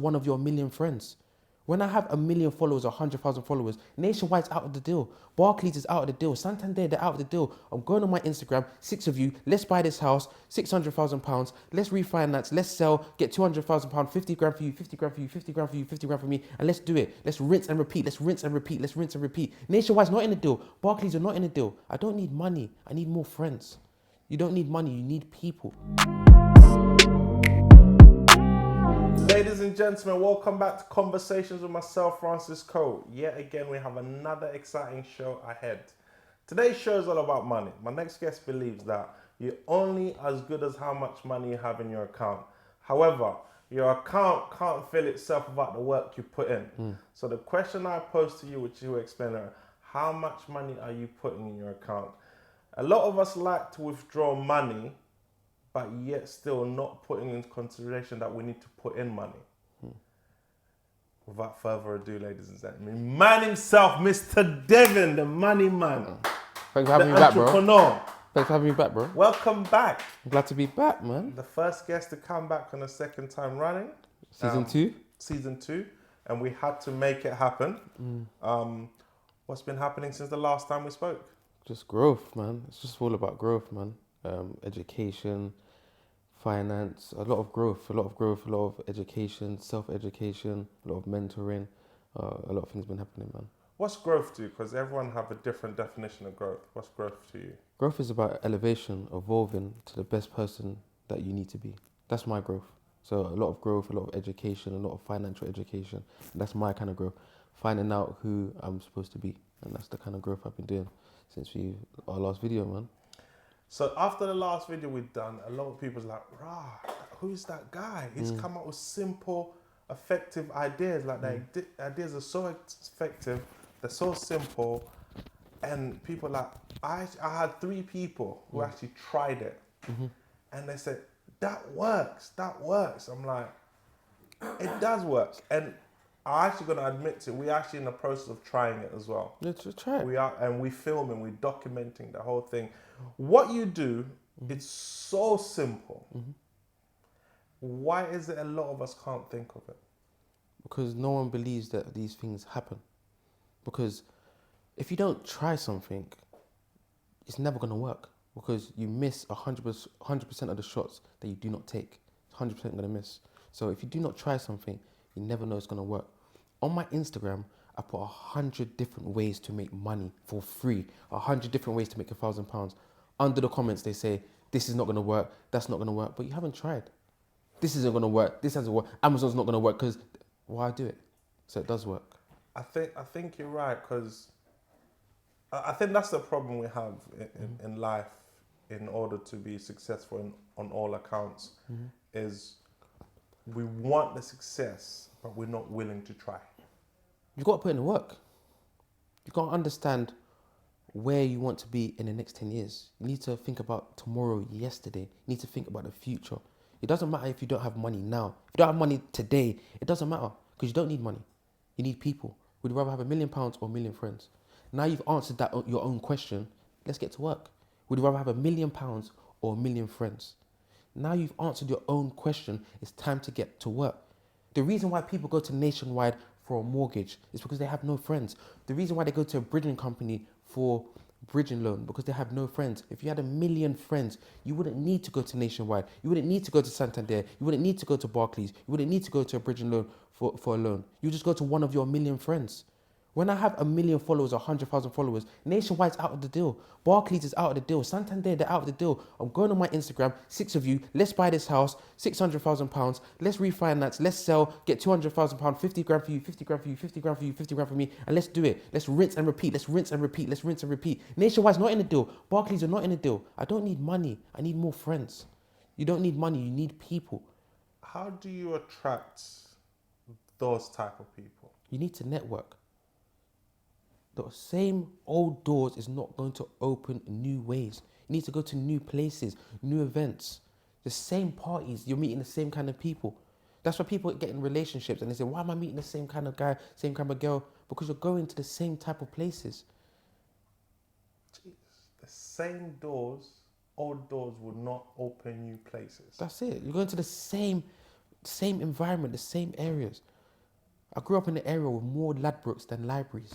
one of your million friends. When I have 1 million followers, 100,000 followers, Nationwide's out of the deal. Barclays is out of the deal. Santander, they're out of the deal. I'm going on my Instagram, 6 of you, let's buy this house, £600,000, let's refinance, let's sell, get £200,000, 50 grand for you, 50 grand for you, 50 grand for you, 50 grand for me, and let's do it. Let's rinse and repeat, let's rinse and repeat, let's rinse and repeat. Nationwide's not in the deal. Barclays are not in the deal. I don't need money, I need more friends. You don't need money, you need people. Ladies and gentlemen, welcome back to Conversations with myself, Francis Koh. Yet again, we have another exciting show ahead. Today's show is all about money. My next guest believes that you're only as good as how much money you have in your account. However, your account can't fill itself without the work you put in. So the question I pose to you, which you will explain later, how much money are you putting in your account? A lot of us like to withdraw money, but yet still not putting into consideration that we need to put in money. Without further ado, ladies and gentlemen, man himself, Mr. Devon, the money man. Thanks for having me back, bro. Entrepreneur. Thanks for having me back, bro. Welcome back. I'm glad to be back, man. The first guest to come back on the second time running. Season 2. Season 2. And we had to make it happen. What's been happening since the last time we spoke? Just growth, man. It's just all about growth, man. Education, finance, a lot of growth, a lot of education, self-education, a lot of mentoring, a lot of things been happening, man. What's growth to you? Because everyone have a different definition of growth. What's growth to you? Growth is about elevation, evolving to the best person that you need to be. That's my growth. So a lot of growth, a lot of education, a lot of financial education. That's my kind of growth. Finding out who I'm supposed to be. And that's the kind of growth I've been doing since our last video, man. So after the last video we've done, a lot of people's like, rah, who's that guy? He's come up with simple, effective ideas. Like the ideas are so effective, they're so simple, and people are like, I had 3 people who actually tried it, and they said, that works. I'm like, it does work. And I'm actually going to admit to it, we're actually in the process of trying it as well. Let's try it. We are, and we're filming, we're documenting the whole thing. What you do, it's so simple. Why is it a lot of us can't think of it? Because no one believes that these things happen. Because if you don't try something, it's never going to work. Because you miss 100% of the shots that you do not take. 100% going to miss. So if you do not try something, you never know it's going to work. On my Instagram, I put 100 different ways to make money for free. 100 different ways to make £1,000. Under the comments, they say, this is not going to work, that's not going to work, but you haven't tried. This isn't going to work, this hasn't worked, Amazon's not going to work, because why do it? So it does work. I think you're right, because I think that's the problem we have in life in order to be successful on all accounts, is we want the success, but we're not willing to try. You've got to put in the work. You've got to understand where you want to be in the next 10 years. You need to think about tomorrow, yesterday. You need to think about the future. It doesn't matter if you don't have money now. If you don't have money today, it doesn't matter, because you don't need money. You need people. Would you rather have £1 million or 1 million friends? Now you've answered that your own question, let's get to work. Would you rather have £1 million or 1 million friends? Now you've answered your own question, it's time to get to work. The reason why people go to Nationwide for a mortgage is because they have no friends. The reason why they go to a bridging company for bridging loan, because they have no friends. If you had 1 million friends, you wouldn't need to go to Nationwide. You wouldn't need to go to Santander. You wouldn't need to go to Barclays. You wouldn't need to go to a bridging loan for a loan. You just go to one of your 1 million friends. When I have 1 million followers, 100,000 followers, Nationwide's out of the deal. Barclays is out of the deal. Santander, they're out of the deal. I'm going on my Instagram, 6 of you, let's buy this house, £600,000, let's refinance, let's sell, get £200,000, 50 grand for you, 50 grand for you, 50 grand for you, 50 grand for me, and let's do it. Let's rinse and repeat, let's rinse and repeat, let's rinse and repeat. Nationwide's not in the deal. Barclays are not in the deal. I don't need money. I need more friends. You don't need money, you need people. How do you attract those type of people? You need to network. The same old doors is not going to open new ways. You need to go to new places, new events, the same parties. You're meeting the same kind of people. That's why people get in relationships and they say, why am I meeting the same kind of guy, same kind of girl? Because you're going to the same type of places. Jeez. The same doors, old doors will not open new places. That's it. You're going to the same Same environment, the same areas. I grew up in an area with more Ladbrokes than libraries.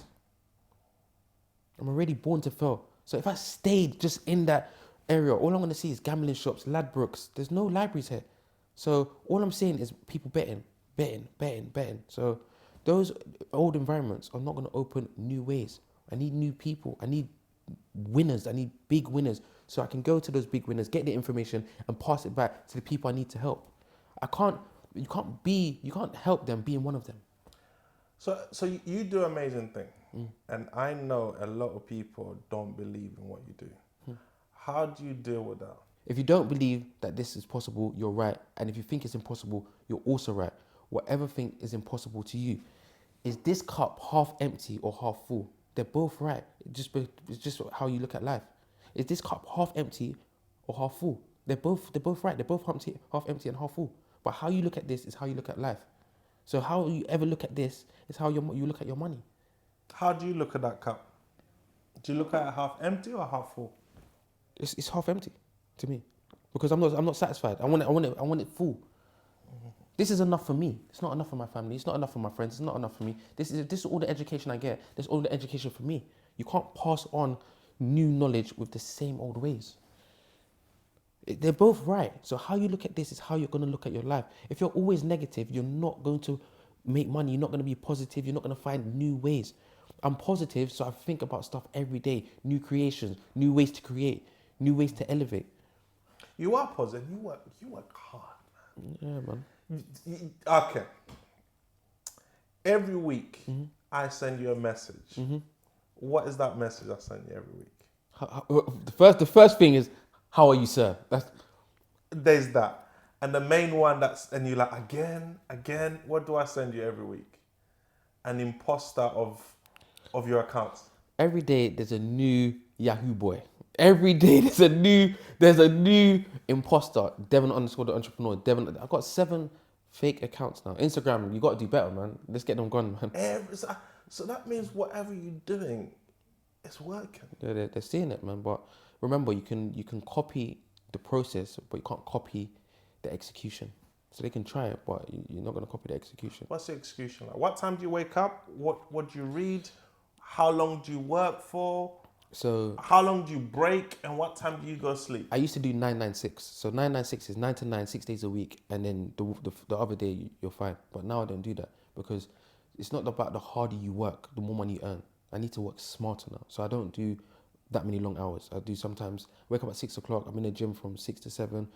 I'm already born to fail. So if I stayed just in that area, all I'm going to see is gambling shops, Ladbrokes. There's no libraries here. So all I'm seeing is people betting. So those old environments are not going to open new ways. I need new people. I need winners. I need big winners. So I can go to those big winners, get the information and pass it back to the people I need to help. You can't help them being one of them. So you do amazing thing, and I know a lot of people don't believe in what you do. How do you deal with that? If you don't believe that this is possible, you're right. And if you think it's impossible, you're also right. Whatever thing is impossible to you, is this cup half empty or half full? They're both right. It's just how you look at life. Is this cup half empty or half full? They're both right. They're both half empty and half full. But how you look at this is how you look at life. So how you ever look at this is how you look at your money. How do you look at that cup? Do you look at it half empty or half full? It's half empty to me, because I'm not satisfied. I want it full. This is enough for me. It's not enough for my family. It's not enough for my friends. It's not enough for me. This is all the education I get. This is all the education for me. You can't pass on new knowledge with the same old ways. They're both right. So how you look at this is how you're going to look at your life. If you're always negative, you're not going to make money. You're not going to be positive. You're not going to find new ways. I'm positive, so I think about stuff every day. New creations, new ways to create, new ways to elevate. You are positive. You work hard, man. Yeah, man. Okay. Every week, I send you a message. What is that message I send you every week? The first thing is, how are you, sir? There's that. And the main one and you're like, again, what do I send you every week? An imposter of your accounts. Every day there's a new Yahoo boy. Every day there's a new imposter. Devon _ the entrepreneur. Devon. I've got 7 fake accounts now. Instagram, you got to do better, man. Let's get them gone, man. So that means whatever you're doing, it's working. They're seeing it, man. But remember, you can copy the process, but you can't copy the execution. So they can try it, but you're not going to copy the execution. What's the execution like? What time do you wake up? What do you read? How long do you work for? So how long do you break, and what time do you go sleep? I used to do 996. So 996 is 9 to 9, 6 days a week, and then the other day you're fine. But now I don't do that, because it's not about the harder you work, the more money you earn. I need to work smarter now. So I don't do that many long hours. I do sometimes wake up at 6 o'clock. I'm in the gym from 6 to 7.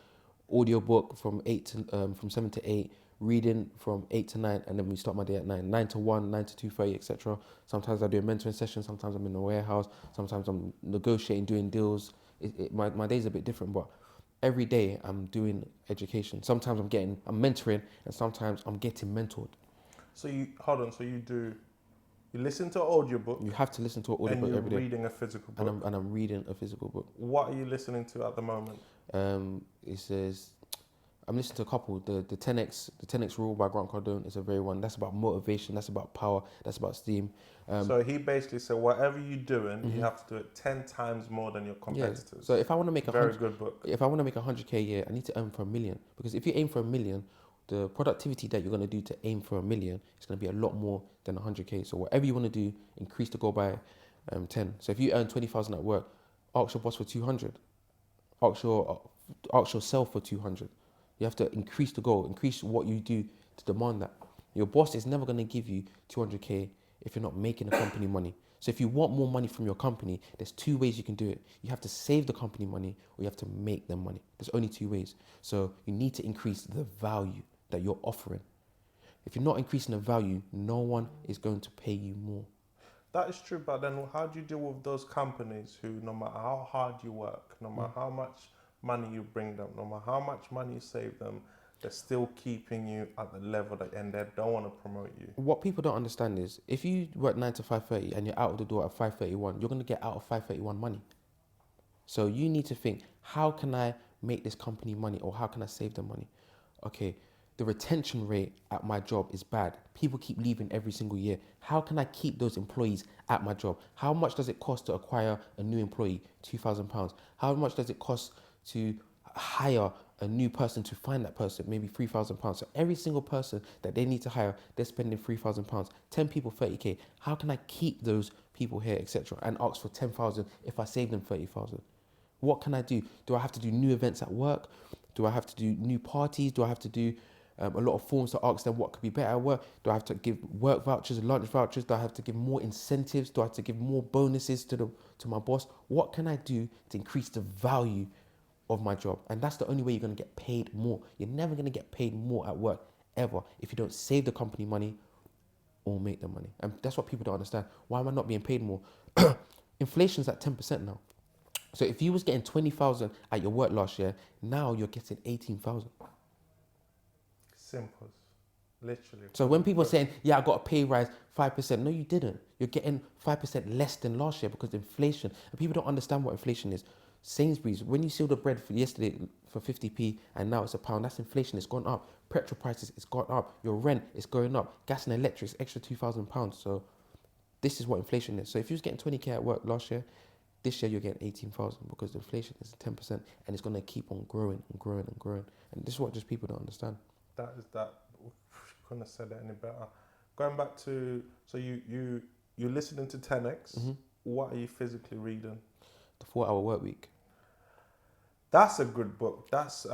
Audio book from 7 to 8. Reading from 8 to 9, and then we start my day at 9. 9 to 1, 9 to 2:30, etc. Sometimes I do a mentoring session. Sometimes I'm in the warehouse. Sometimes I'm negotiating, doing deals. My day's a bit different, but every day I'm doing education. Sometimes I'm mentoring, and sometimes I'm getting mentored. So you listen to an audiobook. You have to listen to an audiobook every day. And you're reading a physical book. And I'm reading a physical book. What are you listening to at the moment? It says, I'm listening to a couple. The 10x rule by Grant Cardone is a very one. That's about motivation. That's about power. That's about steam. So he basically said, whatever you're doing, you have to do it 10 times more than your competitors. Yeah. So if I want to make good book. If I want to make 100K a year, I need to aim for $1 million. Because if you aim for $1 million, the productivity that you're going to do to aim for $1 million is going to be a lot more than 100K. So whatever you want to do, increase the goal by 10. So if you earn 20,000 at work, ask your boss for 200. Ask yourself for 200. You have to increase the goal, increase what you do to demand that. Your boss is never going to give you 200K if you're not making the company money. So if you want more money from your company, there's 2 ways you can do it. You have to save the company money, or you have to make them money. There's only 2 ways. So you need to increase the value that you're offering. If you're not increasing the value, no one is going to pay you more. That is true, but then how do you deal with those companies who, no matter how hard you work, no matter how much money you bring them, no matter how much money you save them, they're still keeping you at the level and they don't want to promote you? What people don't understand is, if you work 9 to 5:30 and you're out of the door at 5:31, you're going to get out of 5:31 money. So you need to think, how can I make this company money, or how can I save them money? Okay, the retention rate at my job is bad. People keep leaving every single year. How can I keep those employees at my job? How much does it cost to acquire a new employee? £2,000. How much does it cost to hire a new person to find that person, maybe £3,000. So every single person that they need to hire, they're spending £3,000. 10 people, 30k. How can I keep those people here, etc., and ask for 10,000 if I save them 30,000? What can I do? Do I have to do new events at work? Do I have to do new parties? Do I have to do a lot of forms to ask them what could be better at work? Do I have to give work vouchers, lunch vouchers? Do I have to give more incentives? Do I have to give more bonuses to my boss? What can I do to increase the value of my job? And that's the only way you're going to get paid more. You're never going to get paid more at work ever if you don't save the company money or make the money. And that's what people don't understand. Why am I not being paid more? Inflation's at 10% now. So if you was getting 20,000 at your work last year, now you're getting 18,000. Simple. Literally. So when people are saying, yeah, I got a pay rise 5%, no, you didn't. You're getting 5% less than last year because inflation. And people don't understand what inflation is. Sainsbury's, when you sold the bread for yesterday for 50p and now it's £1, that's inflation. It's gone up. Petrol prices, it's gone up. Your rent is going up. Gas and electric is extra £2,000. So this is what inflation is. So if you was getting 20k at work last year, this year you're getting 18,000 because inflation is 10% and it's going to keep on growing and growing and growing. And this is what just people don't understand. That. Couldn't have said it any better. Going back to, so you're listening to 10x. Mm-hmm. What are you physically reading? The 4-Hour Work Week. That's a good book. That's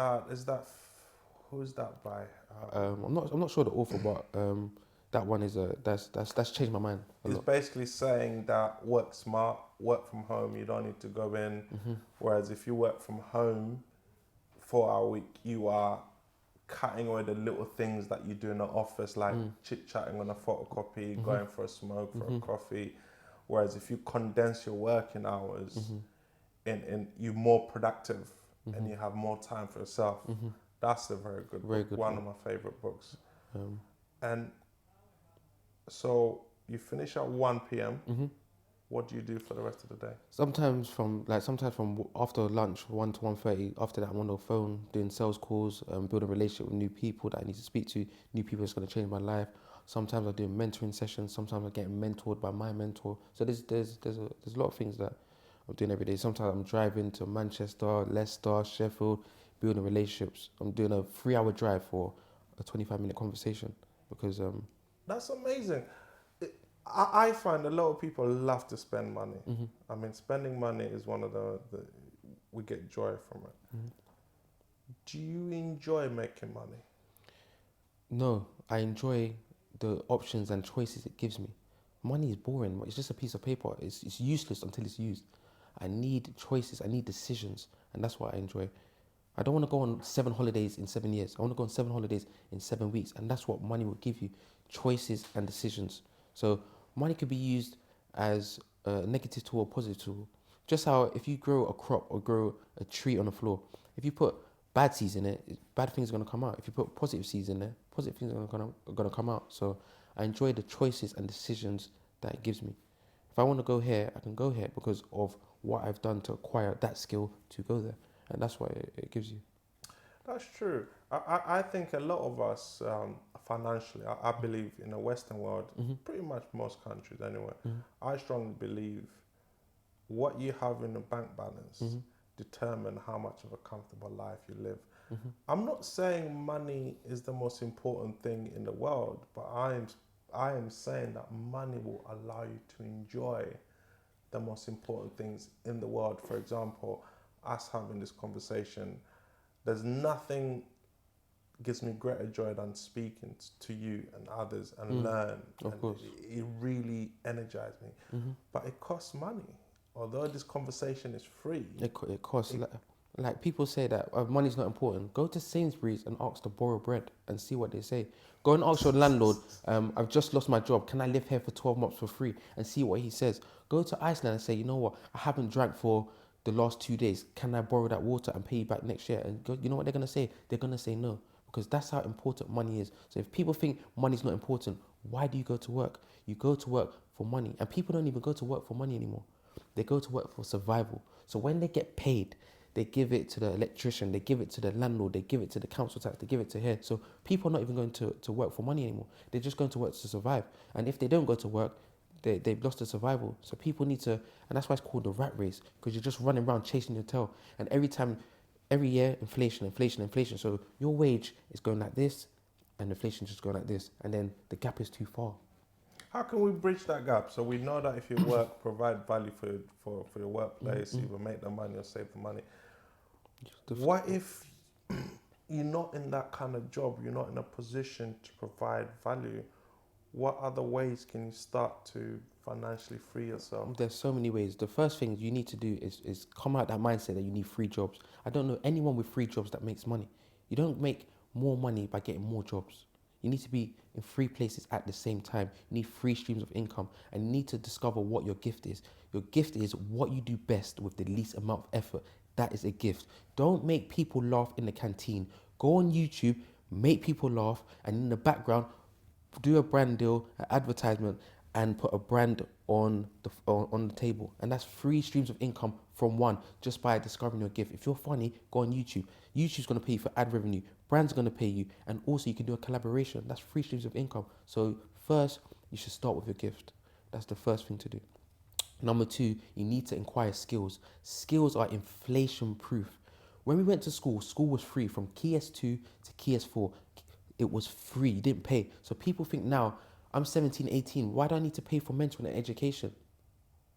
who's that by? I'm not sure the author, but that one is that's changed my mind a It's lot. basically saying that work smart, work from home. You don't need to go in. Mm-hmm. Whereas if you work from home, 4-hour week, you are cutting away the little things that you do in the office, like chit-chatting on a photocopy, going for a smoke, for a coffee. Whereas if you condense your working hours, and you're more productive and you have more time for yourself, that's a very good book. One of my favorite books. And so you finish at 1 p.m. What do you do for the rest of the day? Sometimes from after lunch, 1 to 1:30. After that, I'm on the phone doing sales calls, building a relationship with new people that I need to speak to, new people that's going to change my life. Sometimes I'm doing mentoring sessions. Sometimes I'm getting mentored by my mentor. So there's a lot of things that I'm doing every day. Sometimes I'm driving to Manchester, Leicester, Sheffield, building relationships. I'm doing a 3-hour drive for a 25-minute conversation because That's amazing. I find a lot of people love to spend money. I mean, spending money is one of the we get joy from it. Do you enjoy making money? No, I enjoy the options and choices it gives me. Money is boring. It's just a piece of paper. It's useless until it's used. I need choices. I need decisions. And that's what I enjoy. I don't want to go on 7 holidays in 7 years. I want to go on 7 holidays in 7 weeks. And that's what money will give you. Choices and decisions. So money could be used as a negative tool or positive tool. Just how if you grow a crop or grow a tree on the floor, if you put bad seeds in it, bad things are going to come out. If you put positive seeds in there, positive things are going to come out. So I enjoy the choices and decisions that it gives me. If I want to go here, I can go here because of what I've done to acquire that skill to go there. And that's what it gives you. That's true. I think a lot of us financially, I believe in the Western world, pretty much most countries anyway, I strongly believe what you have in the bank balance determine how much of a comfortable life you live. I'm not saying money is the most important thing in the world, but I am saying that money will allow you to enjoy the most important things in the world. For example, us having this conversation, there's nothing gives me greater joy than speaking to you and others and learn. Of course. It really energized me. But it costs money. Although this conversation is free. It costs. Like people say that money's not important. Go to Sainsbury's and ask to borrow bread and see what they say. Go and ask your landlord, I've just lost my job. Can I live here for 12 months for free? And see what he says. Go to Iceland and say, you know what? I haven't drank for the last 2 days. Can I borrow that water and pay you back next year? And go, you know what they're going to say? They're going to say no. Because that's how important money is. So if people think money's not important, why do you go to work? You go to work for money. And people don't even go to work for money anymore. They go to work for survival. So when they get paid, they give it to the electrician, they give it to the landlord, they give it to the council tax, they give it to here. So people are not even going to work for money anymore. They're just going to work to survive. And if they don't go to work, they've lost their survival. So people need to, and that's why it's called the rat race, because you're just running around chasing your tail. And every time Every year, inflation, inflation, inflation. So your wage is going like this, and inflation just going like this, and then the gap is too far. How can we bridge that gap? So we know that if you work, provide value for your workplace, Mm-hmm. either make the money or save the money. The, What if you're not in that kind of job? You're not in a position to provide value. What other ways can you start to financially free yourself? There's so many ways. The first thing you need to do is come out that mindset that you need free jobs. I don't know anyone with free jobs that makes money. You don't make more money by getting more jobs. You need to be in three places at the same time. You need three streams of income, and you need to discover what your gift is. Your gift is what you do best with the least amount of effort. That is a gift. Don't make people laugh in the canteen. Go on YouTube, make people laugh, and in the background, do a brand deal, an advertisement, and put a brand on the table. And that's three streams of income from one, just by discovering your gift. If you're funny, go on YouTube. YouTube's going to pay you for ad revenue. Brand's going to pay you. And also you can do a collaboration. That's three streams of income. So first, you should start with your gift. That's the first thing to do. Number two, you need to acquire skills. Skills are inflation proof. When we went to school, school was free from Key S2 to Key S4. It was free, you didn't pay. So people think now, I'm 17, 18, why do I need to pay for mentoring and education?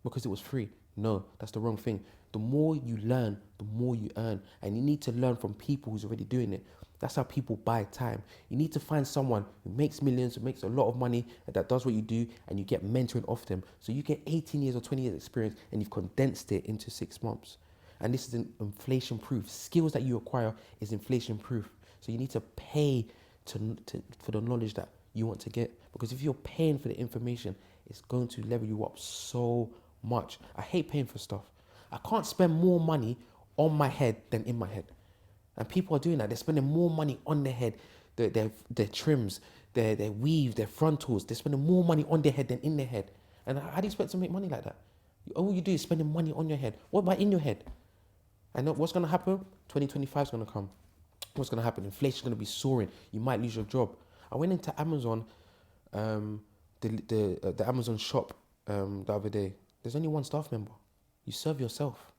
Because it was free. No, that's the wrong thing. The more you learn, the more you earn. And you need to learn from people who's already doing it. That's how people buy time. You need to find someone who makes millions, who makes a lot of money, and that does what you do, and you get mentoring off them. So you get 18 years or 20 years experience, and you've condensed it into 6 months. And this is an inflation proof. Skills that you acquire is inflation proof. So you need to pay for the knowledge that you want to get. Because if you're paying for the information, it's going to level you up so much. I hate paying for stuff. I can't spend more money on my head than in my head. And people are doing that. They're spending more money on their head, their trims, their weave, their frontals. They're spending more money on their head than in their head. And how do you expect to make money like that? All you do is spending money on your head. What about in your head? And what's going to happen? 2025 is going to come. What's going to happen? Inflation's going to be soaring. You might lose your job. I went into Amazon, the Amazon shop the other day. There's only one staff member. You serve yourself.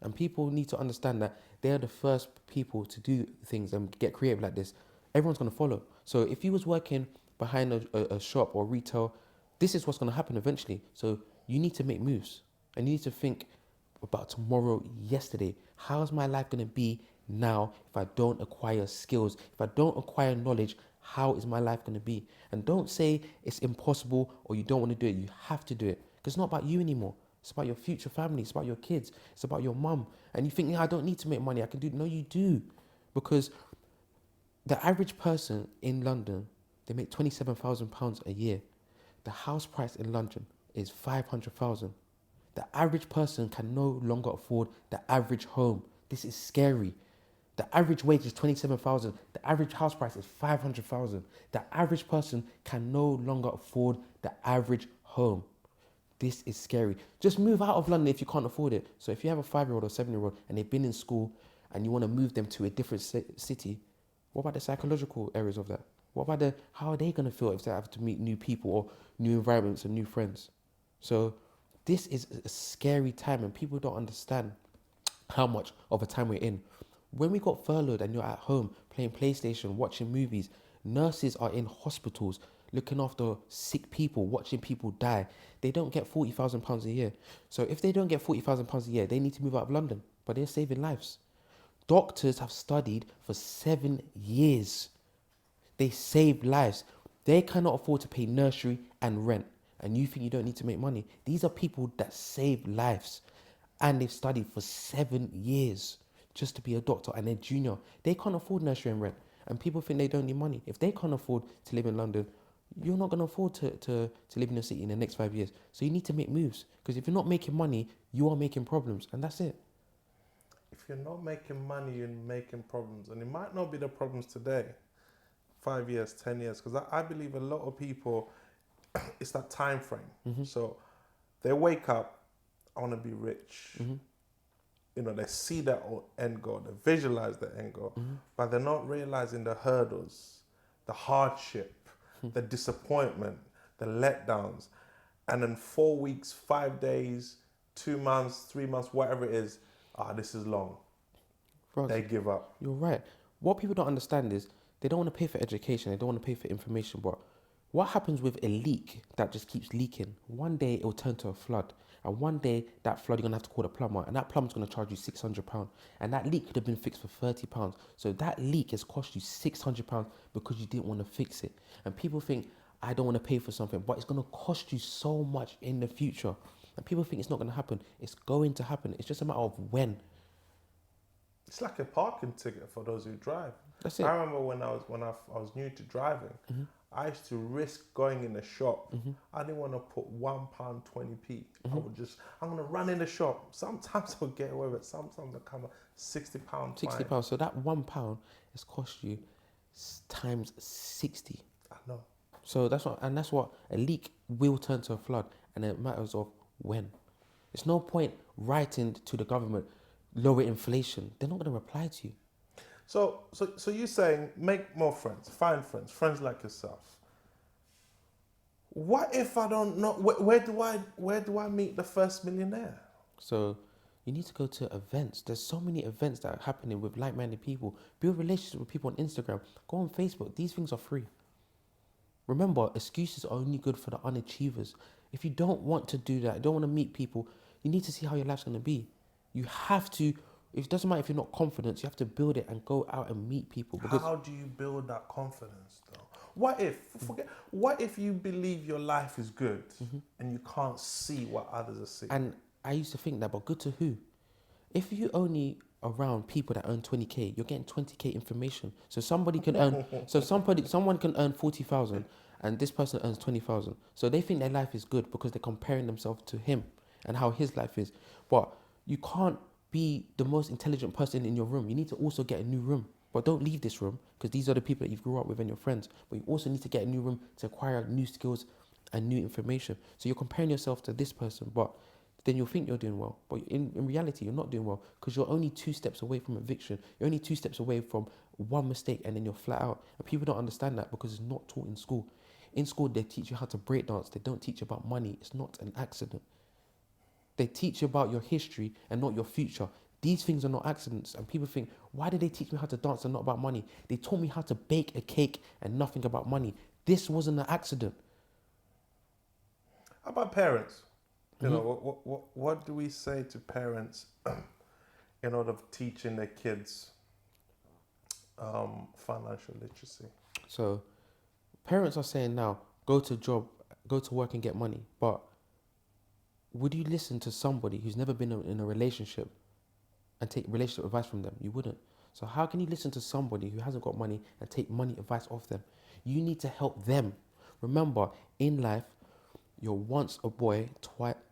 And people need to understand that they're the first people to do things and get creative like this. Everyone's going to follow. So if you was working behind a shop or retail, this is what's going to happen eventually. So you need to make moves. And you need to think about tomorrow, yesterday. How's my life going to be now if I don't acquire skills? If I don't acquire knowledge, how is my life going to be? And don't say it's impossible or you don't want to do it. You have to do it. Because it's not about you anymore. It's about your future family. It's about your kids. It's about your mum. And you think, yeah, I don't need to make money. I can do it. No, you do. Because the average person in London, they make £27,000 a year. The house price in London is 500,000. The average person can no longer afford the average home. This is scary. The average wage is 27,000. The average house price is 500,000. The average person can no longer afford the average home. This is scary. Just move out of London if you can't afford it. So if you have a 5-year-old or 7-year-old and they've been in school and you want to move them to a different city, what about the psychological areas of that? What about how are they going to feel if they have to meet new people or new environments and new friends? So this is a scary time and people don't understand how much of a time we're in. When we got furloughed and you're at home playing PlayStation, watching movies, nurses are in hospitals looking after sick people, watching people die. They don't get £40,000 a year. So if they don't get £40,000 a year, they need to move out of London, but they're saving lives. Doctors have studied for 7 years. They save lives. They cannot afford to pay nursery and rent. And you think you don't need to make money. These are people that save lives. And they've studied for 7 years just to be a doctor and they're junior. They can't afford nursery and rent. And people think they don't need money. If they can't afford to live in London, you're not going to afford to live in a city in the next 5 years. So you need to make moves. Because if you're not making money, you are making problems. And that's it. If you're not making money, you're making problems. And it might not be the problems today, 5 years, 10 years. Because I believe a lot of people, it's that time frame. Mm-hmm. So they wake up, I want to be rich. Mm-hmm. You know, they see their end goal, they visualize their end goal, Mm-hmm. but they're not realizing the hurdles, the hardship, the disappointment, the letdowns. And in 4 weeks, 5 days, 2 months, 3 months, whatever it is, this is long. Bro, they give up. you're right. What people don't understand is they don't want to pay for education. They don't want to pay for information. But what happens with a leak that just keeps leaking? One day it will turn to a flood. And one day that flood, you're going to have to call the plumber. And that plumber's going to charge you £600. And that leak could have been fixed for £30. So that leak has cost you £600 because you didn't want to fix it. And people think, I don't want to pay for something, but it's going to cost you so much in the future. And people think it's not going to happen. It's going to happen. It's just a matter of when. It's like a parking ticket for those who drive. That's it. I remember when I was new to driving, I used to risk going in the shop. I didn't want to put £1.20p. I'm gonna run in the shop. Sometimes I'll get away with it. Sometimes I'll come £60 fine. £60. So that £1 has cost you times 60. I know. So that's what a leak will turn to a flood, and it matters of when. It's no point writing to the government, lower inflation. They're not going to reply to you. So you're saying make more friends, find friends like yourself. What if I don't know? Where do I meet the first millionaire? So you need to go to events. There's so many events that are happening with like-minded people. Build relationships with people on Instagram. Go on Facebook. These things are free. Remember, excuses are only good for the unachievers. If you don't want to do that, don't want to meet people, you need to see how your life's going to be. You have to, it doesn't matter if you're not confident, you have to build it and go out and meet people. Because how do you build that confidence though? What if you believe your life is good and you can't see what others are seeing? And I used to think that, but good to who? If you only around people that earn 20k, you're getting 20k information. So somebody can earn, someone can earn 40,000 and this person earns 20,000. So they think their life is good because they're comparing themselves to him and how his life is. But you can't be the most intelligent person in your room. You need to also get a new room. But don't leave this room because these are the people that you've grew up with and your friends. But you also need to get a new room to acquire new skills and new information. So you're comparing yourself to this person, but then you'll think you're doing well. But in reality, you're not doing well because you're only 2 steps away from eviction. You're only 2 steps away from one mistake and then you're flat out. And people don't understand that because it's not taught in school. In school, they teach you how to break dance. They don't teach you about money. It's not an accident. They teach you about your history and not your future. These things are not accidents. And people think, why did they teach me how to dance and not about money? They taught me how to bake a cake and nothing about money. This wasn't an accident. How about parents? You know, what do we say to parents in order of teaching their kids financial literacy? So parents are saying now, go to work and get money. But would you listen to somebody who's never been in a relationship and take relationship advice from them? You wouldn't. So how can you listen to somebody who hasn't got money and take money advice off them? You need to help them. Remember, in life, you're once a boy,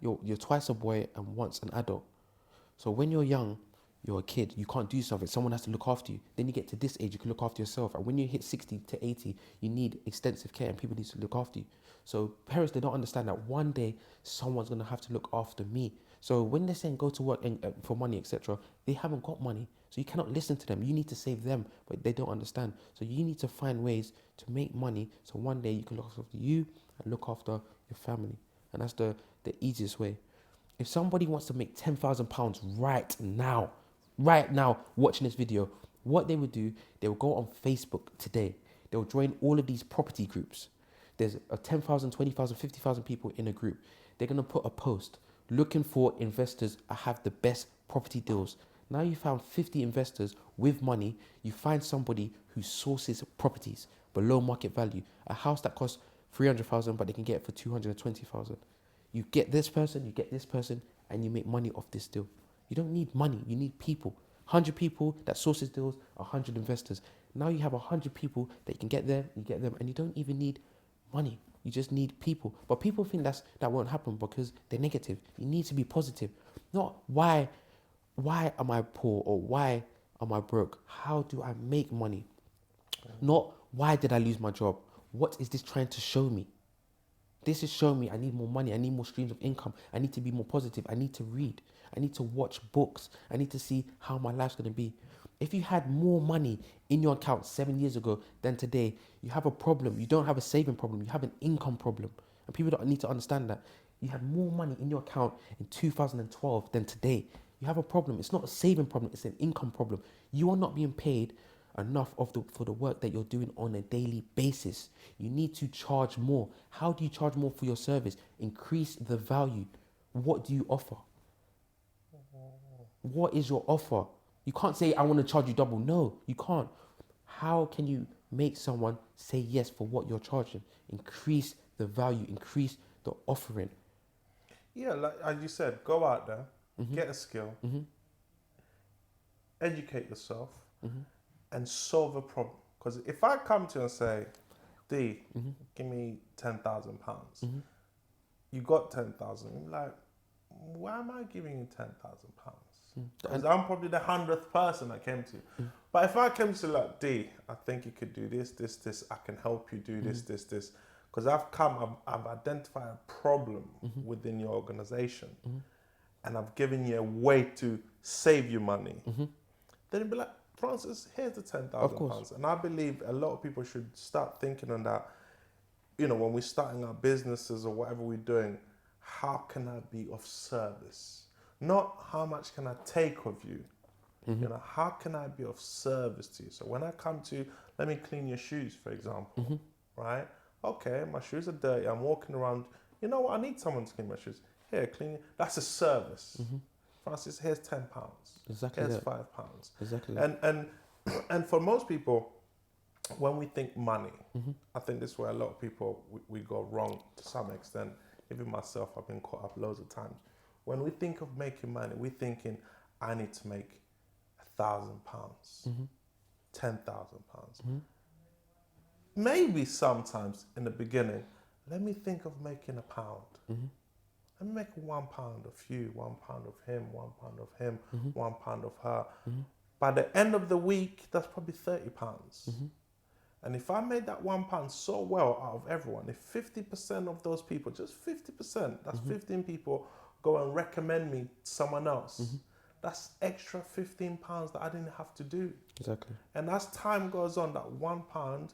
you're twice a boy and once an adult. So when you're young, you're a kid, you can't do something, someone has to look after you. Then you get to this age, you can look after yourself. And when you hit 60 to 80, you need extensive care and people need to look after you. So parents, they don't understand that one day someone's going to have to look after me. So when they're saying go to work and, for money, etc., they haven't got money. So you cannot listen to them. You need to save them, but they don't understand. So you need to find ways to make money so one day you can look after you and look after your family. And that's the easiest way. If somebody wants to make £10,000 right now, watching this video, what they would do, they will go on Facebook today. They will join all of these property groups. There's 10,000, 20,000, 50,000 people in a group. They're going to put a post looking for investors that have the best property deals. Now you found 50 investors with money. You find somebody who sources properties below market value. A house that costs 300,000, but they can get it for 220,000. You get this person, and you make money off this deal. You don't need money, you need people. 100 people that sources deals, 100 investors. Now you have 100 people that you can get there, you get them, and you don't even need money. You just need people. But people think that won't happen because they're negative. You need to be positive. Not why am I poor or why am I broke? How do I make money? Not why did I lose my job? What is this trying to show me? This is showing me I need more money. I need more streams of income. I need to be more positive. I need to read. I need to watch books. I need to see how my life's going to be. If you had more money in your account 7 years ago than today, you have a problem. You don't have a saving problem. You have an income problem. And people don't need to understand that. You had more money in your account in 2012 than today. You have a problem. It's not a saving problem. It's an income problem. You are not being paid enough for the work that you're doing on a daily basis. You need to charge more. How do you charge more for your service? Increase the value. What do you offer? What is your offer? You can't say, I want to charge you double. No, you can't. How can you make someone say yes for what you're charging? Increase the value, increase the offering. Yeah, like as you said, go out there, get a skill, educate yourself, and solve a problem. Because if I come to you and say, D, give me £10,000, you got 10,000. I'm like, why am I giving you £10,000? Because I'm probably the 100th person that came to you. But if I came to you like, D, I think you could do this, this, this. I can help you do this, this, this. Because I've identified a problem within your organization, and I've given you a way to save you money. Then you'd be like, Francis, here's the £10,000. And I believe a lot of people should start thinking on that. You know, when we're starting our businesses or whatever we're doing, how can I be of service? Not how much can I take of you. You know, how can I be of service to you? So when I come to you, let me clean your shoes, for example, right? Okay, my shoes are dirty. I'm walking around. You know what? I need someone to clean my shoes. Here, clean. That's a service. Francis, here's £10. Exactly. Here's that. £5. Exactly. And for most people, when we think money, I think this is where a lot of people we go wrong to some extent. Even myself, I've been caught up loads of times. When we think of making money, we're thinking, I need to make £1,000, £10,000. Maybe sometimes in the beginning, let me think of making £1. Let me make £1 of you, £1 of him, £1 of him, £1 of her. By the end of the week, that's probably £30. And if I made that £1 so well out of everyone, if 50% of those people, just 50%, that's 15 people, go and recommend me to someone else, that's extra £15 that I didn't have to do. Exactly. And as time goes on, that £1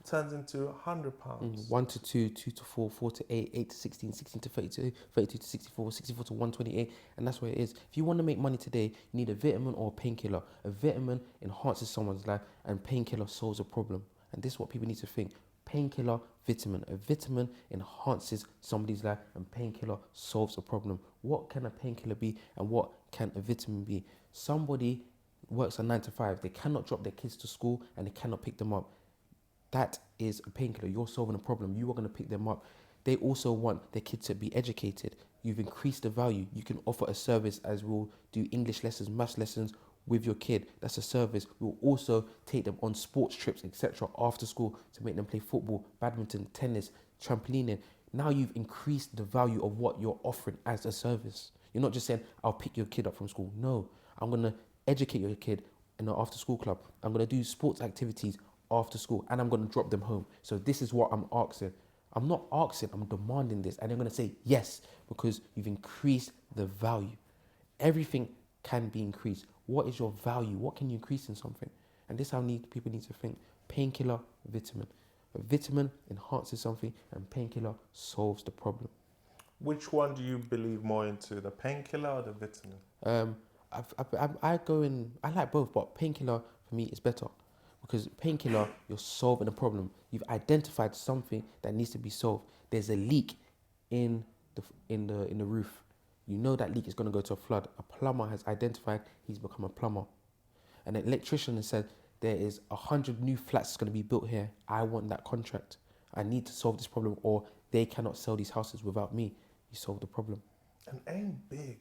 turns into £100. 1 to 2, 2 to 4, 4 to 8, 8 to 16, 16 to 32, 32 to 64, 64 to 128, and that's where it is. If you want to make money today, you need a vitamin or a painkiller. A vitamin enhances someone's life, and painkiller solves a problem. And this is what people need to think. Painkiller, vitamin. A vitamin enhances somebody's life, and painkiller solves a problem. What can a painkiller be, and what can a vitamin be? Somebody works a 9 to 5. They cannot drop their kids to school, and they cannot pick them up. That is a painkiller. You're solving a problem. You are going to pick them up. They also want their kids to be educated. You've increased the value. You can offer a service, as we'll do English lessons, maths lessons with your kid. That's a service. We'll also take them on sports trips, etc. after school to make them play football, badminton, tennis, trampolining. Now you've increased the value of what you're offering as a service. You're not just saying, I'll pick your kid up from school. No, I'm going to educate your kid in the after school club. I'm going to do sports activities after school, and I'm going to drop them home. So this is what I'm asking. I'm not asking, I'm demanding this. And they're going to say yes, because you've increased the value. Everything can be increased. What is your value? What can you increase in something? And this is how people need to think. Painkiller, vitamin. A vitamin enhances something, and painkiller solves the problem. Which one do you believe more into, the painkiller or the vitamin? I like both, but painkiller for me is better. Because painkiller, you're solving a problem. You've identified something that needs to be solved. There's a leak in the roof. You know that leak is going to go to a flood. A plumber has identified, he's become a plumber. And an electrician has said, there is 100 new flats going to be built here. I want that contract. I need to solve this problem, or they cannot sell these houses without me. You solve the problem. And aim big.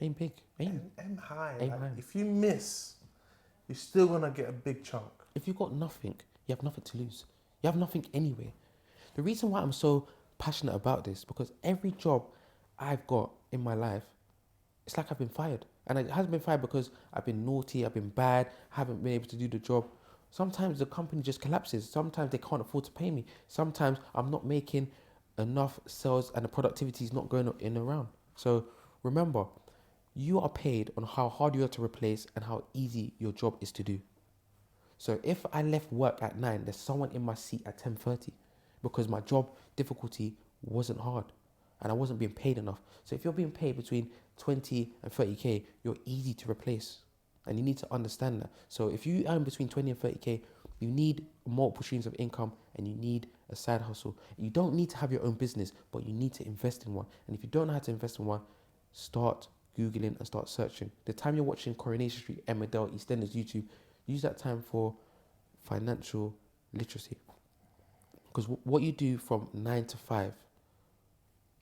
Aim big. Aim high. Aim high. If you miss, you're still going to get a big chunk. If you've got nothing, you have nothing to lose. You have nothing anyway. The reason why I'm so passionate about this, because every job I've got in my life, it's like I've been fired. And it hasn't been fired because I've been naughty, I've been bad, haven't been able to do the job. Sometimes the company just collapses. Sometimes they can't afford to pay me. Sometimes I'm not making enough sales and the productivity is not going in and around. So remember, you are paid on how hard you are to replace and how easy your job is to do. So if I left work at 9, there's someone in my seat at 10:30 because my job difficulty wasn't hard. and I wasn't being paid enough. So if you're being paid between 20 and 30k, you're easy to replace. And you need to understand that. So if you earn between 20 and 30k, you need multiple streams of income and you need a side hustle. You don't need to have your own business, but you need to invest in one. And if you don't know how to invest in one, start Googling and start searching. The time you're watching Coronation Street, Emma Dell, EastEnders YouTube, use that time for financial literacy. Because what you do from 9 to 5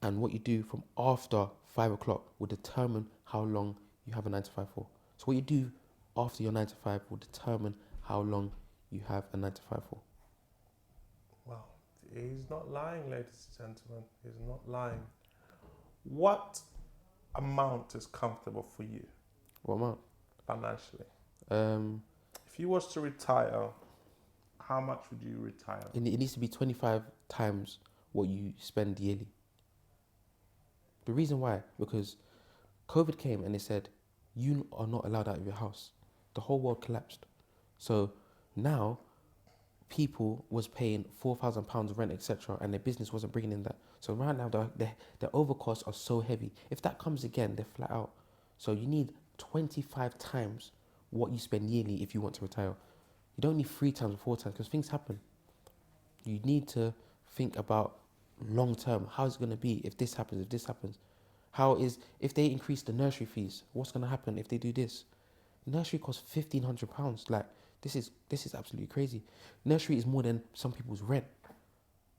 and what you do from after 5 o'clock will determine how long you have a 9 to 5 for. So what you do after your 9 to 5 will determine how long you have a 9 to 5 for. Well, he's not lying, ladies and gentlemen. He's not lying. What amount is comfortable for you What amount? financially? Um, If you was to retire, how much would you retire? it needs to be 25 times what you spend yearly. The reason why, because COVID came and they said, you are not allowed out of your house. The whole world collapsed. So now people was paying £4,000 rent, etc., and their business wasn't bringing in that. So right now, the overcosts are so heavy. If that comes again, they're flat out. So you need 25 times what you spend yearly if you want to retire. You don't need 3 times or 4 times because things happen. You need to think about long term. How's it going to be if this happens, if this happens? If they increase the nursery fees, what's going to happen if they do this? Nursery costs £1,500. Like, this is absolutely crazy. Nursery is more than some people's rent.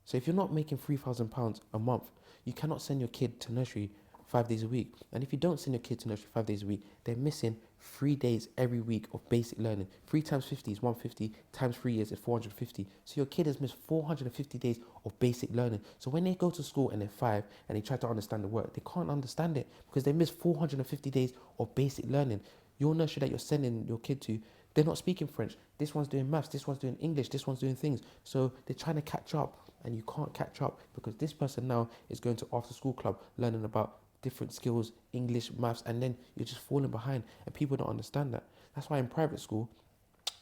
So if you're not making £3,000 a month, you cannot send your kid to nursery 5 days a week. And if you don't send your kid to nursery 5 days a week, they're missing 3 days every week of basic learning. 3 times 50 is 150, times 3 years is 450. So your kid has missed 450 days of basic learning. So when they go to school and they're 5 and they try to understand the work, they can't understand it because they missed 450 days of basic learning. Your nursery that you're sending your kid to, they're not speaking French. This one's doing maths, this one's doing English, this one's doing things. So they're trying to catch up and you can't catch up because this person now is going to after school club learning about different skills, English, maths, and then you're just falling behind and people don't understand that. That's why in private school,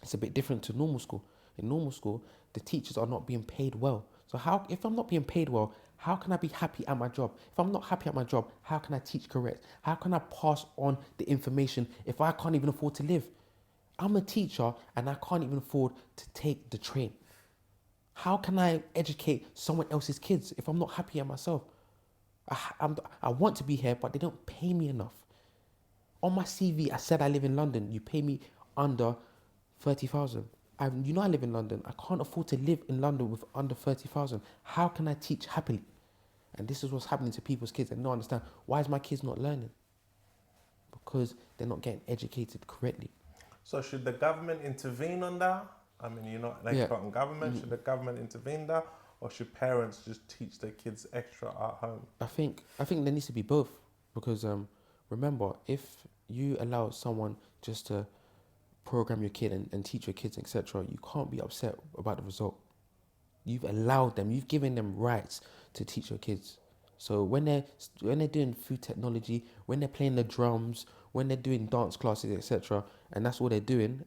it's a bit different to normal school. In normal school, the teachers are not being paid well. So if I'm not being paid well, how can I be happy at my job? If I'm not happy at my job, how can I teach correct? How can I pass on the information if I can't even afford to live? I'm a teacher and I can't even afford to take the train. How can I educate someone else's kids if I'm not happy at myself? I want to be here, but they don't pay me enough. On my CV, I said I live in London. You pay me under 30,000. I live in London. I can't afford to live in London with under 30,000. How can I teach happily? And this is what's happening to people's kids. And don't understand, why is my kids not learning? Because they're not getting educated correctly. So should the government intervene on that? I mean, you're not an expert on government. Should the government intervene there? Or should parents just teach their kids extra at home? I think there needs to be both. Because remember, if you allow someone just to program your kid and teach your kids, etc., you can't be upset about the result. You've allowed them, you've given them rights to teach your kids. So when they're doing food technology, when they're playing the drums, when they're doing dance classes, etc., and that's all they're doing,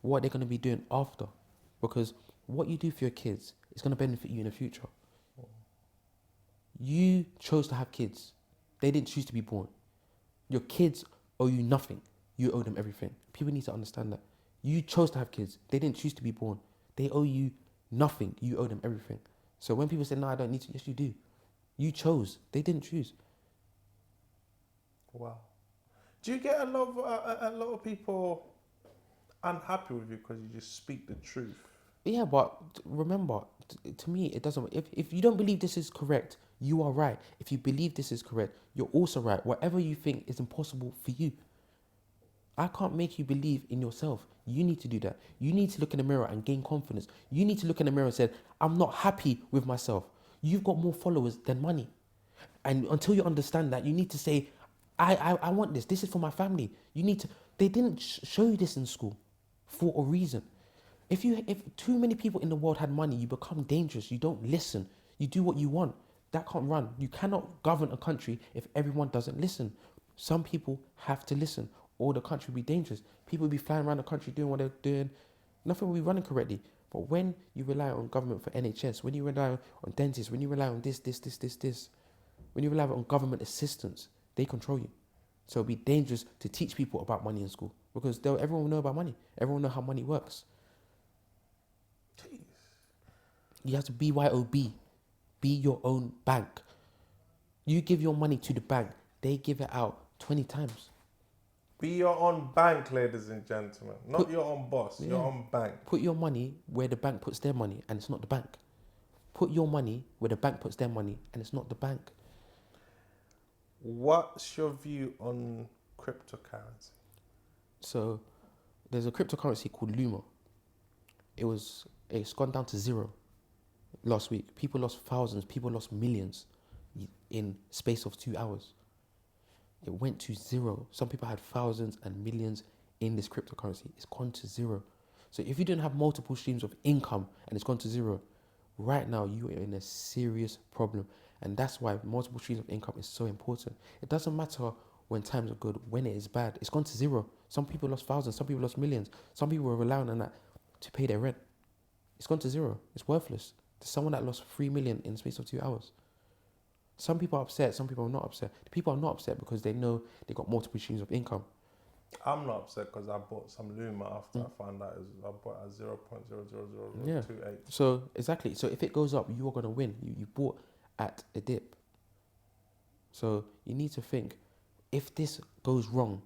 what are they going to be doing after? Because what you do for your kids is going to benefit you in the future. You chose to have kids. They didn't choose to be born. Your kids owe you nothing. You owe them everything. People need to understand that. You chose to have kids. They didn't choose to be born. They owe you nothing. You owe them everything. So when people say, no, I don't need to, yes, you do. You chose. They didn't choose. Wow. Do you get a lot of people unhappy with you because you just speak the truth? Yeah, but remember, to me, it doesn't. If you don't believe this is correct, you are right. If you believe this is correct, you're also right. Whatever you think is impossible for you. I can't make you believe in yourself. You need to do that. You need to look in the mirror and gain confidence. You need to look in the mirror and say, I'm not happy with myself. You've got more followers than money. And until you understand that, you need to say, I want this. This is for my family. You need to. They didn't show you this in school for a reason. If too many people in the world had money, you become dangerous. You don't listen. You do what you want. That can't run. You cannot govern a country if everyone doesn't listen. Some people have to listen, or the country will be dangerous. People will be flying around the country doing what they're doing. Nothing will be running correctly. But when you rely on government for NHS, when you rely on dentists, when you rely on this, When you rely on government assistance, they control you. So it'd be dangerous to teach people about money in school because everyone will know about money. Everyone will know how money works. Jeez. You have to BYOB. Be your own bank. You give your money to the bank, they give it out 20 times. Be your own bank, ladies and gentlemen. Not your own boss, your Yeah. own bank. Put your money where the bank puts their money, and it's not the bank. Put your money where the bank puts their money, and it's not the bank. What's your view on cryptocurrency? So there's a cryptocurrency called Luma. It's gone down to zero last week. People lost thousands, people lost millions in space of 2 hours. It went to zero. Some people had thousands and millions in this cryptocurrency. It's gone to zero. So if you didn't have multiple streams of income and it's gone to zero, right now you are in a serious problem. And that's why multiple streams of income is so important. It doesn't matter when times are good, when it is bad. It's gone to zero. Some people lost thousands, some people lost millions. Some people were relying on that to pay their rent. It's gone to zero. It's worthless. There's someone that lost 3 million in the space of 2 hours. Some people are upset, some people are not upset. The people are not upset because they know they got multiple streams of income. I'm not upset because I bought some Luma after I found out I bought at 0.00028. So exactly. So if it goes up, you are going to win. You bought at a dip. So you need to think, if this goes wrong,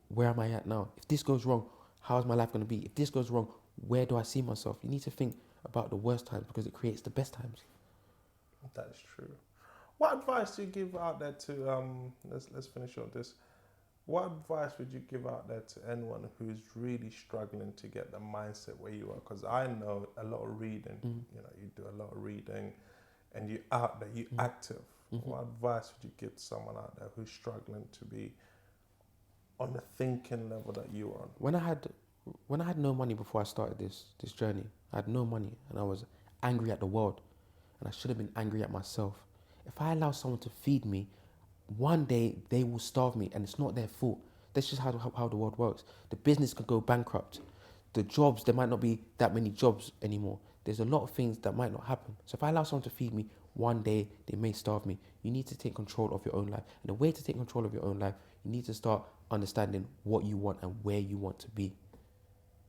where am I at now? If this goes wrong, how is my life going to be? If this goes wrong, where do I see myself? You need to think about the worst times because it creates the best times. That is true. What advice do you give out there to let's finish on this. What advice would you give out there to anyone who's really struggling to get the mindset where you are? Because I know a lot of reading. You know, you do a lot of reading, and you're out there, you're active. What advice would you give to someone out there who's struggling to be on the thinking level that you are on? When I had no money before I started this journey, I had no money and I was angry at the world, and I should have been angry at myself. If I allow someone to feed me, one day they will starve me, and it's not their fault. That's just how the world works. The business could go bankrupt. The jobs, there might not be that many jobs anymore. There's a lot of things that might not happen. So if I allow someone to feed me, one day they may starve me. You need to take control of your own life. And the way to take control of your own life, you need to start understanding what you want and where you want to be.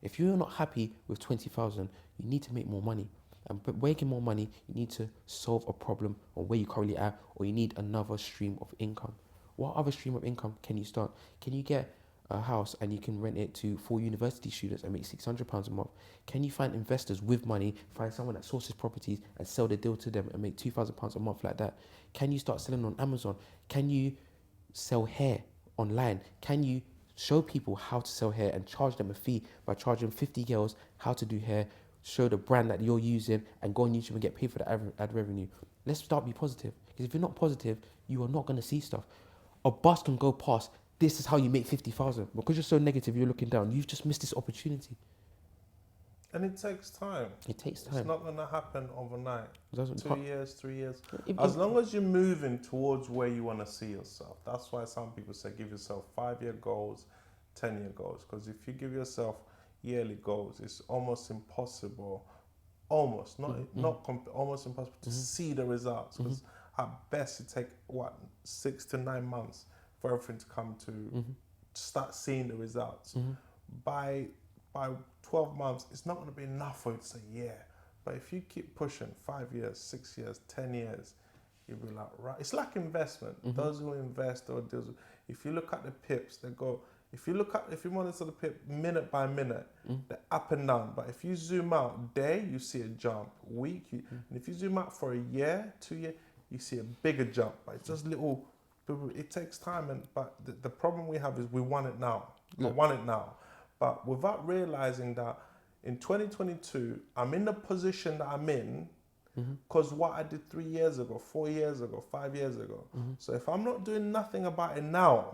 If you're not happy with 20,000, you need to make more money. And making more money, you need to solve a problem on where you currently are, or you need another stream of income. What other stream of income can you start? Can you get a house and you can rent it to 4 university students and make £600 a month? Can you find investors with money, find someone that sources properties and sell the deal to them and make £2,000 a month like that? Can you start selling on Amazon? Can you sell hair online? Can you show people how to sell hair and charge them a fee by charging 50 girls how to do hair, show the brand that you're using, and go on YouTube and get paid for the ad revenue? Let's start be positive. Because if you're not positive, you are not going to see stuff. A bus can go past. This is how you make 50,000. Because you're so negative, you're looking down. You've just missed this opportunity. And it takes time. It takes time. It's not going to happen overnight. It doesn't 2 years, 3 years. If- As long as you're moving towards where you want to see yourself. That's why some people say give yourself 5-year goals, 10-year goals. Because if you give yourself yearly goals, it's almost impossible. Almost impossible to see the results. Because at best it takes 6 to 9 months for everything to come to start seeing the results. By 12 months, it's not going to be enough for you to say, yeah. But if you keep pushing 5 years, 6 years, 10 years, you'll be like, right. It's like investment. Those who invest or deals with, if you look at the pips, they go, if you monitor the pip minute by minute, they're up and down. But if you zoom out day, you see a jump. Week, and if you zoom out for a year, 2 years, you see a bigger jump. But it's just little, it takes time. But the problem we have is we want it now. I want it now. But without realizing that in 2022, I'm in the position that I'm in because what I did 3 years ago, 4 years ago, 5 years ago. So if I'm not doing nothing about it now,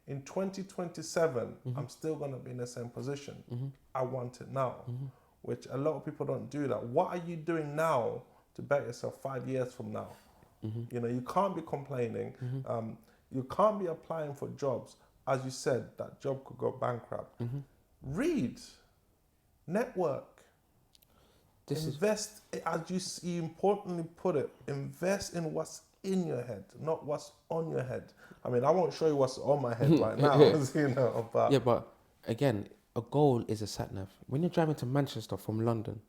in 2027, I'm still going to be in the same position. I want it now, which a lot of people don't do that. What are you doing now to bet yourself 5 years from now? You know, you can't be complaining. You can't be applying for jobs. As you said, that job could go bankrupt. Read, network, invest, as you importantly put it, invest in what's in your head, not what's on your head. I mean, I won't show you what's on my head right now, but Yeah, but again, a goal is a sat nav. When you're driving to Manchester from London,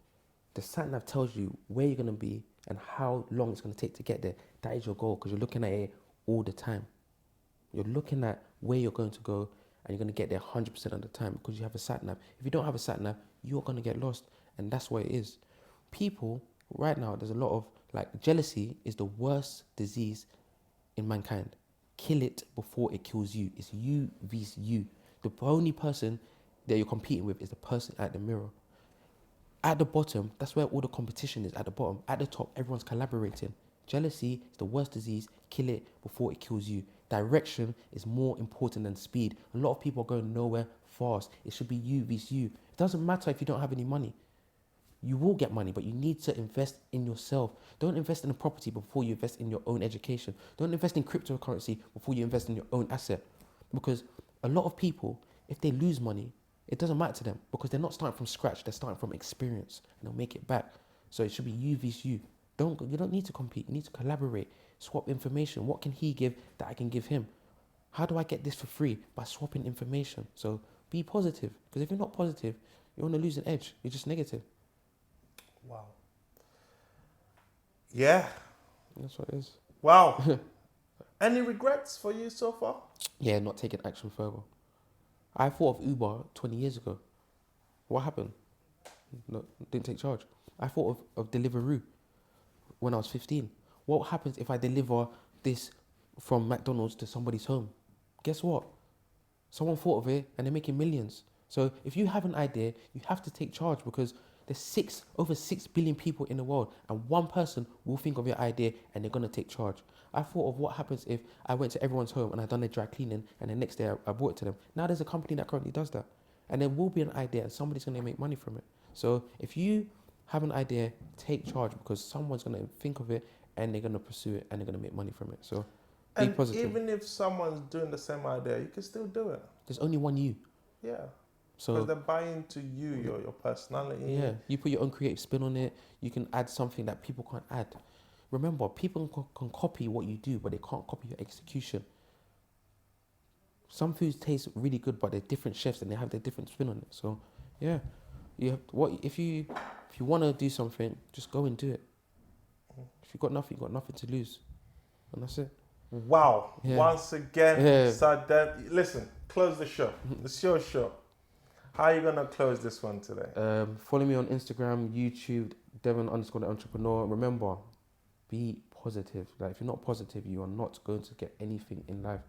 the sat nav tells you where you're gonna be and how long it's gonna take to get there. That is your goal because you're looking at it all the time. You're looking at where you're going to go and you're gonna get there 100% of the time because you have a sat nav. If you don't have a sat nav, you're gonna get lost, and that's what it is. People right now, there's a lot of like jealousy is the worst disease in mankind. Kill it before it kills you. It's you vs you. The only person that you're competing with is the person at the mirror. At the bottom, that's where all the competition is, at the bottom. At the top, everyone's collaborating. Jealousy is the worst disease. Kill it before it kills you. Direction is more important than speed. A lot of people are going nowhere fast. It should be you vs you. It doesn't matter if you don't have any money. You will get money, but you need to invest in yourself. Don't invest in a property before you invest in your own education. Don't invest in cryptocurrency before you invest in your own asset. Because a lot of people, if they lose money, it doesn't matter to them because they're not starting from scratch. They're starting from experience and they'll make it back. So it should be you vs you. You don't need to compete. You need to collaborate, swap information. What can he give that I can give him? How do I get this for free? By swapping information. So be positive, because if you're not positive, you're on a losing edge. You're just negative. wow. Yeah. That's what it is. Wow. Any regrets for you so far? Yeah, not taking action further. I thought of Uber 20 years ago. What happened? No, didn't take charge. I thought of Deliveroo when I was 15. What happens if I deliver this from McDonald's to somebody's home? Guess what? Someone thought of it and they're making millions. So if you have an idea, you have to take charge because there's over 6 billion people in the world and one person will think of your idea and they're going to take charge. I thought of what happens if I went to everyone's home and I done their dry cleaning and the next day I brought it to them. Now there's a company that currently does that. And there will be an idea and somebody's going to make money from it. So if you have an idea, take charge because someone's going to think of it and they're going to pursue it and they're going to make money from it. So be And positive. even if someone's doing the same idea, you can still do it. There's only one you. Yeah. So Because they're buying to you, your personality. yeah, you put your own creative spin on it. You can add something that people can't add. Remember, people can copy what you do, but they can't copy your execution. Some foods taste really good, but they're different chefs and they have their different spin on it. So, yeah, you have if you want to do something, just go and do it. If you've got nothing to lose, and that's it. Wow. Yeah. Once again, Yeah. Sadat, listen, close the show. It's your show. How are you going to close this one today? Follow me on Instagram, YouTube, Devon _ the entrepreneur. Remember, be positive. Like if you're not positive, you are not going to get anything in life.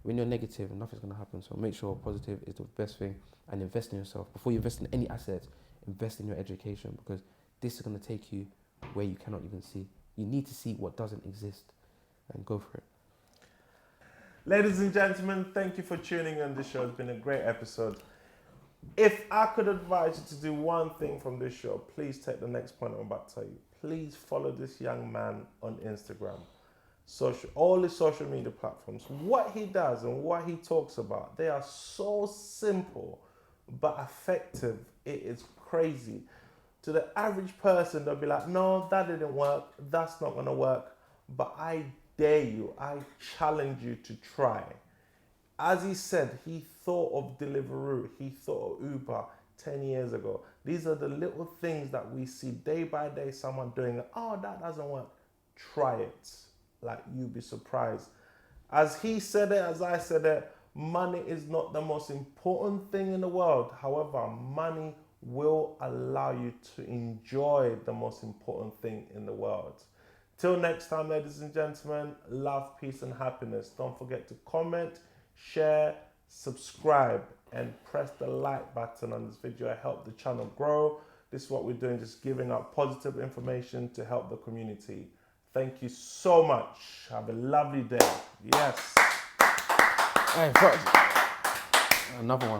When you're negative, nothing's going to happen. So make sure positive is the best thing and invest in yourself. Before you invest in any assets, invest in your education because this is going to take you where you cannot even see. You need to see what doesn't exist and go for it. Ladies and gentlemen, thank you for tuning in. This show has been a great episode. If I could advise you to do one thing from this show, please take the next point I'm about to tell you. Please follow this young man on Instagram, all the social media platforms. What he does and what he talks about, they are so simple but effective. It is crazy. To the average person, they'll be like, no, that didn't work. That's not going to work. But I dare you, I challenge you to try. As he said, he thought of Deliveroo, he thought of Uber 10 years ago. These are the little things that we see day by day, someone doing it. Oh, that doesn't work. Try it. Like, you'll be surprised. As he said it, as I said it, money is not the most important thing in the world. However, money will allow you to enjoy the most important thing in the world. Till next time, ladies and gentlemen, love, peace, and happiness. Don't forget to comment, share, subscribe, and press the like button on this video. Help the channel grow. This is what we're doing, just giving out positive information to help the community. Thank you so much. Have a lovely day. Yes. Hey, another one.